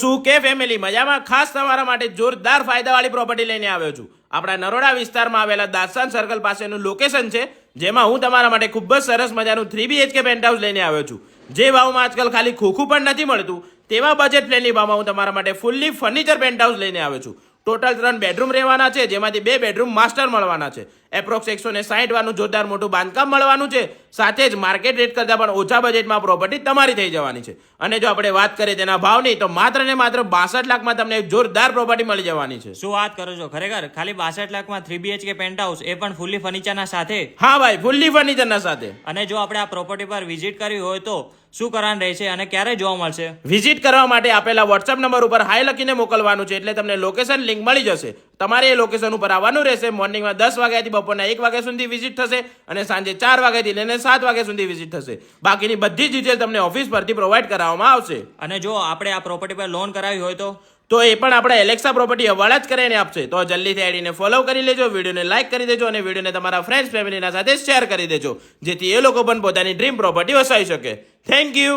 શું કે ફેમિલી મજામાં? ખાસ તમારા માટે જોરદાર ફાયદાવાળી પ્રોપર્ટી લઈને આવ્યો છું. આપણા નરોડા વિસ્તારમાં આવેલા દાસ્તાન સર્કલ પાસેનું લોકેશન છે, જેમાં હું તમારા માટે ખૂબ જ સરસ મજાનું 3BHK પેન્ટહાઉસ લઈને આવ્યો છું. જે ભાવમાં આજકાલ ખાલી ખોખું પણ નથી મળતું તેવા બજેટ ફ્રેન્ડલી ભાવમાં હું તમારા માટે ફૂલ્લી ફર્નિચર પેન્ટહાઉસ લઈને આવ્યો છું. ટોટલ 3 બેડરૂમ રહેવાના છે, જેમાંથી 2 બેડરૂમ માસ્ટર મળવાના છે. એપ્રોક્સ 160 વાળનું જોરદાર મોટું બાંધકામ મળવાનું છે. સાથે જ માર્કેટ રેટ કરતાં પણ ઓછા બજેટમાં પ્રોપર્ટી તમારી થઈ જવાની છે. અને જો આપણે વાત કરીએ તેના ભાવની, તો માત્ર ને માત્ર 62 લાખમાં તમને જોરદાર પ્રોપર્ટી મળી જવાની છે. શું વાત કરો છો? ખરેખર ખાલી 62 લાખમાં 3BHK પેન્ટહાઉસ, એ પણ ફૂલી ફર્નિચરના સાથે? હા ભાઈ, ફૂલ્લી ફર્નિચરના સાથે. અને જો આપણે આ પ્રોપર્ટી પર વિઝિટ કરવી હોય તો શું કરવાનું રહેશે અને ક્યારે જોવા મળશે? વિઝિટ કરવા માટે આપેલા વોટ્સએપ નંબર ઉપર હાઈ લખીને મોકલવાનું છે, એટલે તમને લોકેશન લિંક મળી જશે. તમારે એ લોકેશન ઉપર આવવાનું રહેશે. મોર્નિંગમાં 10 વાગ્યાથી બપોરના 1 વાગ્યા સુધી વિઝિટ થશે અને સાંજે 4 વાગ્યાથી લઈને 7 વાગ્યા સુધી વિઝિટ થશે. બાકીની બધી જ ડિટેલ તમને ઓફિસ પરથી પ્રોવાઈડ કરવામાં આવશે. અને જો આપણે આ પ્રોપર્ટી પર લોન કરાવી હોય તો એ પણ આપણે એલેક્સા પ્રોપર્ટી હવાલા જ કરીને આપશે. તો જલ્દીથી આઈડીને ફોલો કરી લેજો, વિડીયોને લાઈક કરી દેજો અને વિડીયોને તમારા ફ્રેન્ડ્સ ફેમિલીના સાથે શેર કરી દેજો, જેથી એ લોકો પણ પોતાની ડ્રીમ પ્રોપર્ટી વસાવી શકે. Thank you.